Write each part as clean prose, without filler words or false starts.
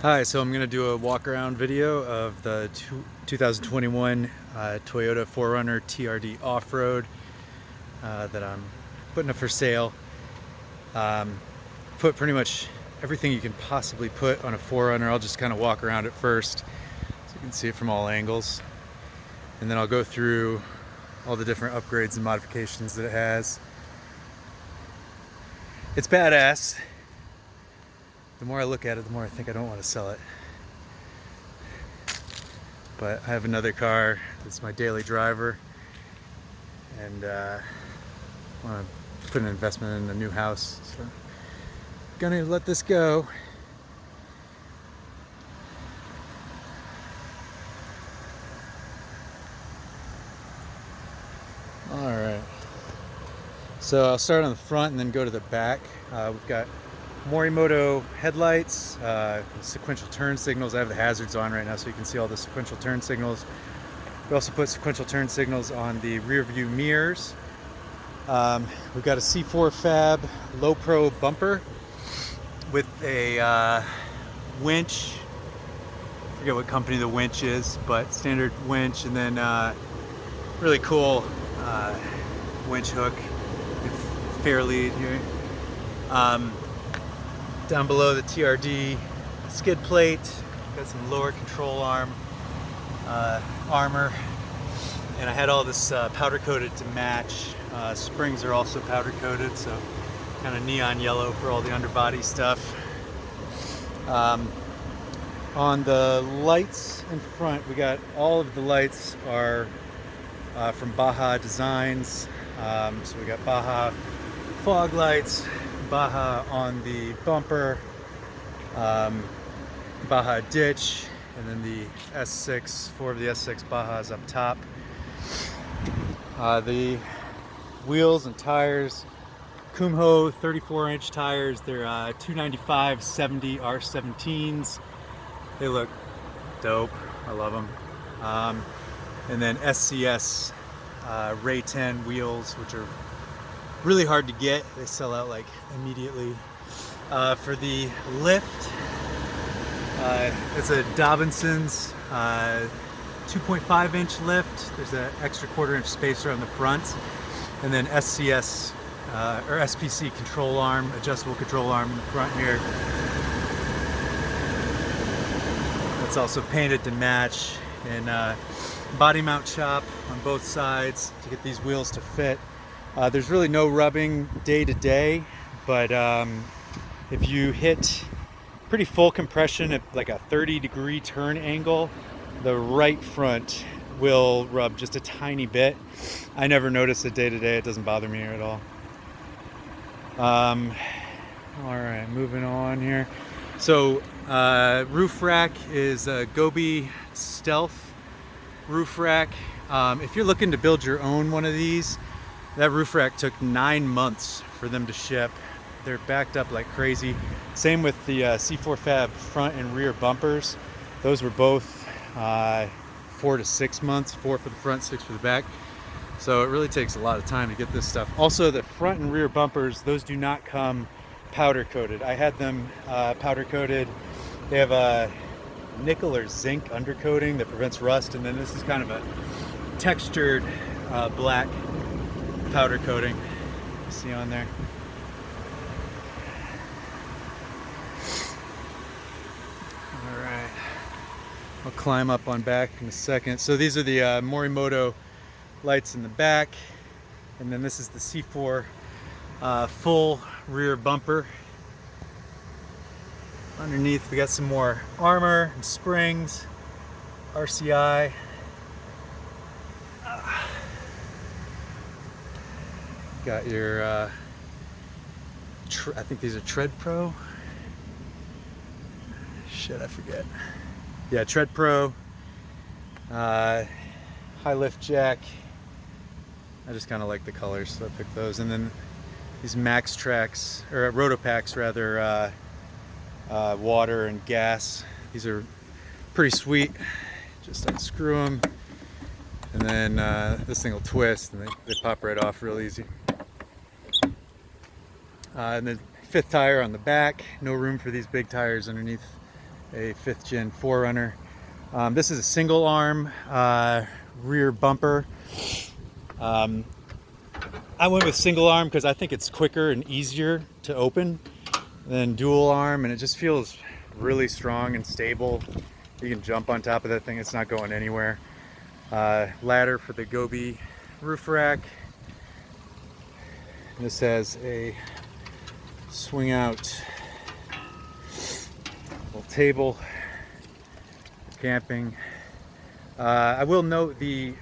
Hi, so I'm going to do a walk around video of the 2021 Toyota 4Runner TRD off-road that I'm putting up for sale. Put pretty much everything you can possibly put on a 4Runner. I'll just kind of walk around it first so you can see it from all angles. And then I'll go through all the different upgrades and modifications that it has. It's badass. The more I look at it, the more I think I don't want to sell it. But I have another car that's my daily driver, and I want to put an investment in a new house, so I'm gonna let this go. Alright, so I'll start on the front and then go to the back. We've got Morimoto headlights, sequential turn signals. I have the hazards on right now so you can see all the sequential turn signals. We also put sequential turn signals on the rear view mirrors. We've got a C4 Fab low pro bumper with a winch. I forget what company the winch is, but standard winch, and then really cool winch hook with fair lead here. Down below the TRD skid plate, got some lower control arm armor, and I had all this powder coated to match. Springs are also powder coated, so kind of neon yellow for all the underbody stuff. On the lights in front, we got all of the lights are from Baja Designs. So we got Baja fog lights, Baja on the bumper, Baja ditch, and then the S6, 4 of the S6 Bajas up top. The wheels and tires, Kumho 34-inch tires. They're 295/70 R17s. They look dope. I love them. And then SCS Ray 10 wheels, which are really hard to get. They sell out like immediately. For the lift, it's a Dobinson's 2.5-inch lift. There's an extra 1/4-inch spacer on the front, and then SCS or SPC control arm, adjustable control arm in the front here. It's also painted to match, and body mount shop on both sides to get these wheels to fit. There's really no rubbing day to day, but if you hit pretty full compression at like a 30-degree turn angle, the right front will rub just a tiny bit. I never notice it day to day. It doesn't bother me at all. All right, moving on here. So roof rack is a Gobi Stealth roof rack. If you're looking to build your own one of these, that roof rack took 9 months for them to ship. They're backed up like crazy. Same with the C4 Fab front and rear bumpers. Those were both 4 to 6 months, 4 for the front, 6 for the back. So it really takes a lot of time to get this stuff. Also, the front and rear bumpers, those do not come powder coated. I had them powder coated. They have a nickel or zinc undercoating that prevents rust, and then this is kind of a textured black powder coating. You see on there. All right, I'll climb up on back in a second. So these are the Morimoto lights in the back, and then this is the C4 full rear bumper. Underneath we got some more armor and springs, RCI. Got your I think these are Tread Pro. Shit, I forget. Yeah, Tread Pro. High lift jack. I just kind of like the colors, so I picked those. And then these Max Tracks, or Rotopacks rather, water and gas. These are pretty sweet. Just unscrew them, and then this thing will twist, and they pop right off real easy. And then 5th tire on the back. No room for these big tires underneath a 5th gen 4Runner. This is a single arm rear bumper. I went with single arm because I think it's quicker and easier to open than dual arm, and it just feels really strong and stable. You can jump on top of that thing, it's not going anywhere. Ladder for the Gobi roof rack. This has a swing out little table for camping. I will note there's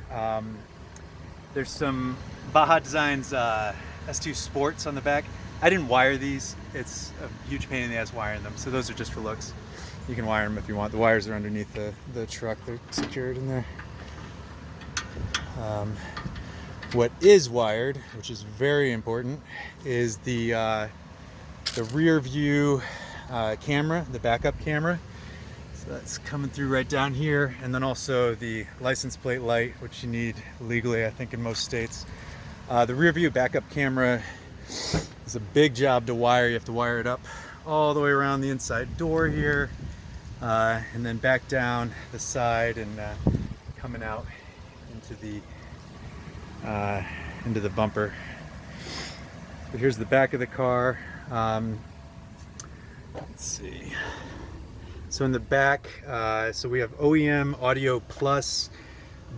some Baja Designs S2 Sports on the back. I didn't wire these. It's a huge pain in the ass wiring them, so those are just for looks. You can wire them if you want. The wires are underneath the truck. They're secured in there. What is wired, which is very important, is the rear view camera, the backup camera. So that's coming through right down here, and then also the license plate light, which you need legally, I think, in most states. The rear view backup camera is a big job to wire. You have to wire it up all the way around the inside door here, and then back down the side and coming out into the bumper. So here's the back of the car. Let's see. So in the back, so we have OEM Audio Plus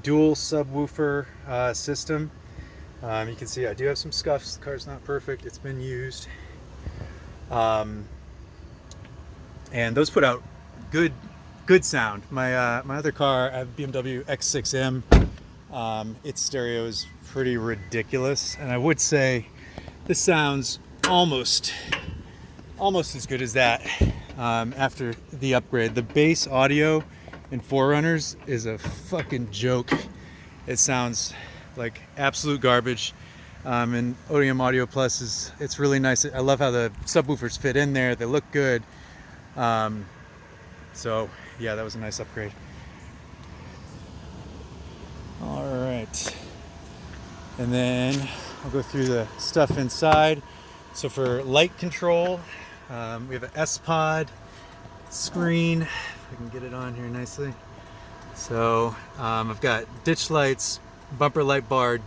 dual subwoofer system. You can see I do have some scuffs. The car's not perfect. It's been used. And those put out good sound. My other car, I have BMW X6M. Its stereo is pretty ridiculous, and I would say this sounds almost as good as that after the upgrade. The bass audio in 4Runners is a fucking joke. It sounds like absolute garbage. And OEM Audio Plus it's really nice. I love how the subwoofers fit in there. They look good. So yeah, that was a nice upgrade. All right, and then I'll go through the stuff inside. So for light control, we have an S-Pod screen. If I can get it on here nicely. So I've got ditch lights, bumper light bar,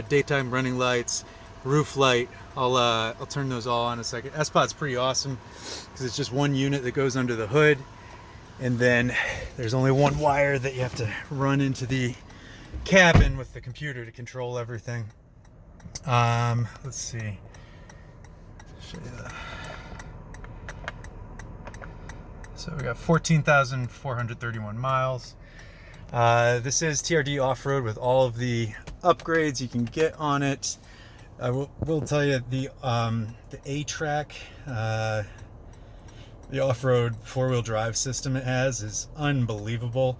daytime running lights, roof light. I'll turn those all on in a second. S-Pod's pretty awesome because it's just one unit that goes under the hood, and then there's only one wire that you have to run into the cabin with the computer to control everything. Let's see. Show you that. So we got 14,431 miles. This is TRD off-road with all of the upgrades you can get on it. I will tell you the A-Track, the off-road four-wheel drive system it has is unbelievable.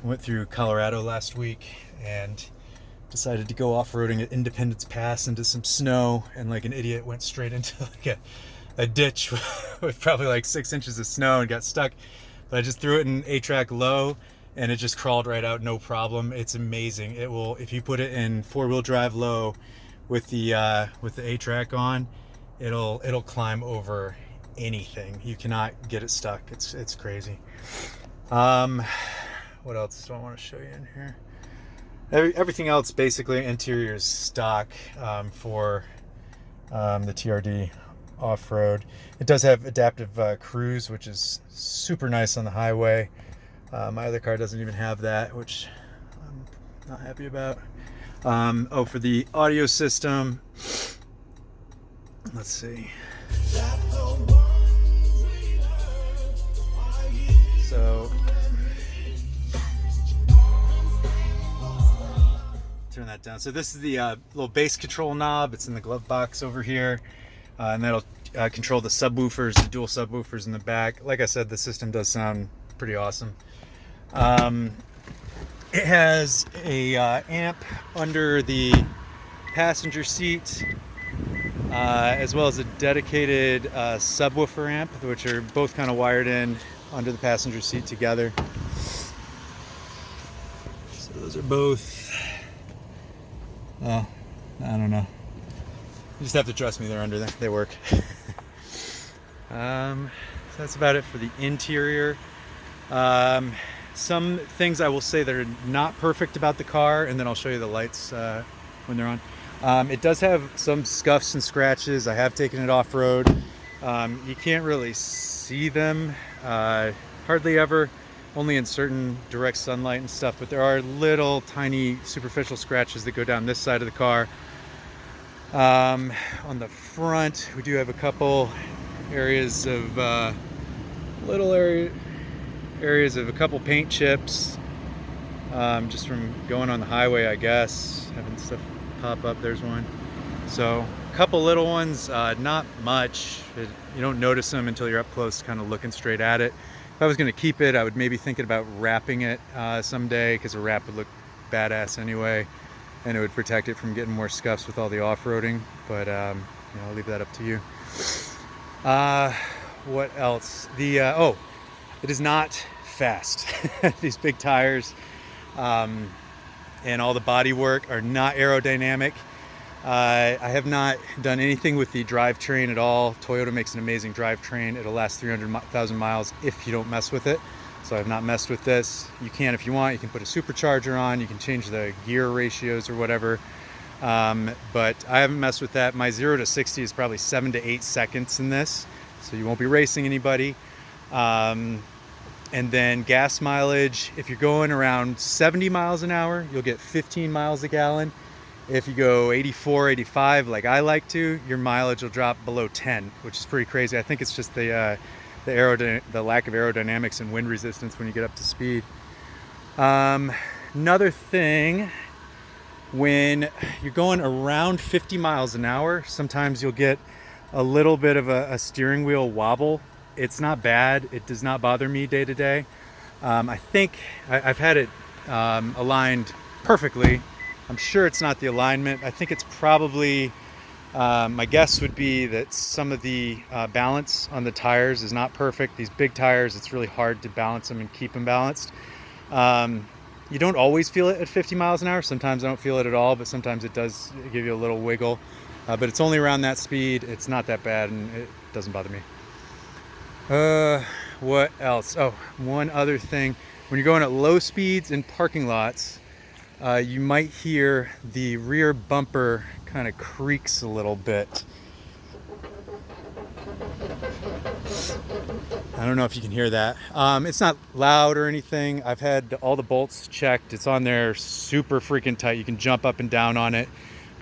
Went through Colorado last week and decided to go off-roading at Independence Pass into some snow, and like an idiot went straight into like a ditch with probably like 6 inches of snow and got stuck. But I just threw it in A-Track low and it just crawled right out, no problem. It's amazing. It will, if you put it in four-wheel drive low with the A-Track on, it'll climb over anything. You cannot get it stuck. It's crazy. What else do I want to show you in here? Everything else, basically, interior is stock for the TRD off-road. It does have adaptive cruise, which is super nice on the highway. My other car doesn't even have that, which I'm not happy about. Oh, for the audio system, let's see. So turn that down. So this is the little bass control knob. It's in the glove box over here, and that'll control the subwoofers, the dual subwoofers in the back. Like I said, the system does sound pretty awesome. It has a amp under the passenger seat, as well as a dedicated subwoofer amp, which are both kind of wired in under the passenger seat together. So those are both, I don't know. You just have to trust me, they're under there. They work. So that's about it for the interior. Some things I will say that are not perfect about the car, and then I'll show you the lights when they're on. It does have some scuffs and scratches. I have taken it off-road. You can't really see them hardly ever, only in certain direct sunlight and stuff, but there are little tiny superficial scratches that go down this side of the car. On the front, we do have a couple areas of areas of a couple paint chips, just from going on the highway, I guess, having stuff pop up. There's one. So a couple little ones, not much. You don't notice them until you're up close, kind of looking straight at it. If I was going to keep it, I would maybe thinking about wrapping it someday, because a wrap would look badass anyway, and it would protect it from getting more scuffs with all the off-roading. But you know, I'll leave that up to you. What else? It is not fast. These big tires and all the body work are not aerodynamic. I have not done anything with the drivetrain at all. Toyota makes an amazing drivetrain. It'll last 300,000 miles if you don't mess with it. So I've not messed with this. You can, if you want, you can put a supercharger on, you can change the gear ratios or whatever. But I haven't messed with that. My 0 to 60 is probably 7 to 8 seconds in this, so you won't be racing anybody. And then gas mileage, if you're going around 70 miles an hour, you'll get 15 miles a gallon. If you go 84, 85, like I like to, your mileage will drop below 10, which is pretty crazy. I think it's just the lack of aerodynamics and wind resistance when you get up to speed. Another thing, when you're going around 50 miles an hour, sometimes you'll get a little bit of a steering wheel wobble. It's not bad. It does not bother me day to day. I think I've had it aligned perfectly. I'm sure it's not the alignment. I think it's probably, my guess would be that some of the balance on the tires is not perfect. These big tires, it's really hard to balance them and keep them balanced. You don't always feel it at 50 miles an hour. Sometimes I don't feel it at all, but sometimes it does give you a little wiggle. But it's only around that speed. It's not that bad, and it doesn't bother me. What else? Oh, one other thing. When you're going at low speeds in parking lots, you might hear the rear bumper kind of creaks a little bit. I don't know if you can hear that. It's not loud or anything. I've had all the bolts checked. It's on there super freaking tight. You can jump up and down on it.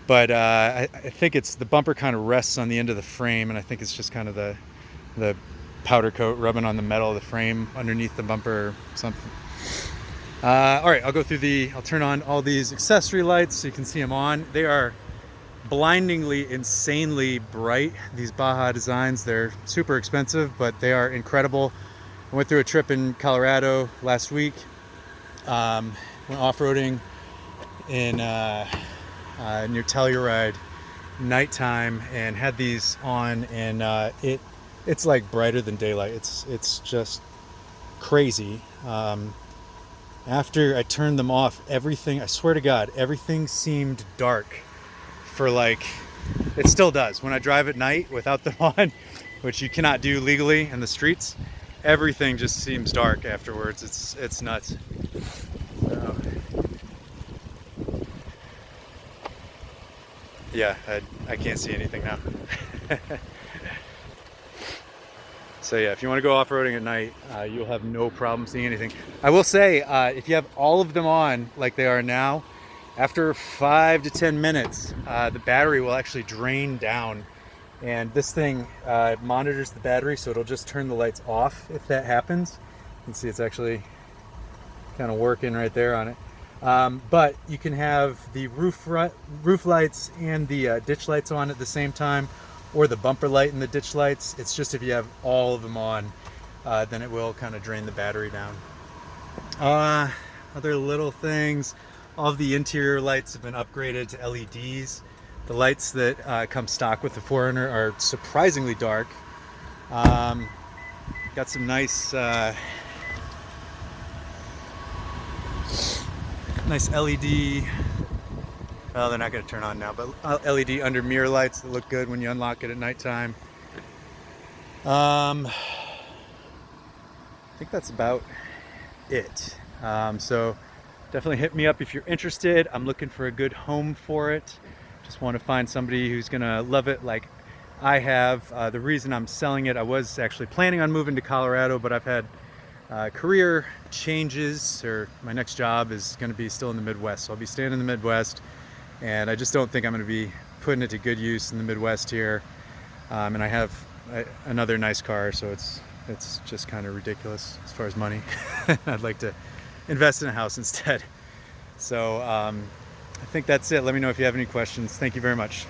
But I think it's the bumper kind of rests on the end of the frame, and I think it's just kind of the powder coat rubbing on the metal of the frame underneath the bumper or something. All right, I'll turn on all these accessory lights so you can see them on. They are blindingly, insanely bright. These Baja designs, they're super expensive, but they are incredible. I went through a trip in Colorado last week. Went off-roading in near Telluride nighttime and had these on, and it's like brighter than daylight. It's just crazy. After I turned them off, everything, I swear to God, everything seemed dark for like, it still does. When I drive at night without them on, which you cannot do legally in the streets, everything just seems dark afterwards. It's nuts. So, yeah, I can't see anything now. So yeah, if you want to go off-roading at night, you'll have no problem seeing anything. I will say, if you have all of them on like they are now, after 5 to 10 minutes, the battery will actually drain down. And this thing monitors the battery, so it'll just turn the lights off if that happens. You can see it's actually kind of working right there on it. But you can have the roof lights and the ditch lights on at the same time, or the bumper light and the ditch lights. It's just if you have all of them on, then it will kind of drain the battery down. Other little things, all of the interior lights have been upgraded to LEDs. The lights that come stock with the 4Runner are surprisingly dark. Got some nice LED, well, they're not going to turn on now, but LED under mirror lights that look good when you unlock it at nighttime. I think that's about it. So definitely hit me up if you're interested. I'm looking for a good home for it. Just want to find somebody who's gonna love it like I have. The reason I'm selling it, I was actually planning on moving to Colorado, but I've had career changes, or my next job is going to be still in the Midwest. So I'll be staying in the Midwest, and I just don't think I'm going to be putting it to good use in the Midwest here. And I have another nice car, so it's just kind of ridiculous as far as money. I'd like to invest in a house instead. So I think that's it. Let me know if you have any questions. Thank you very much.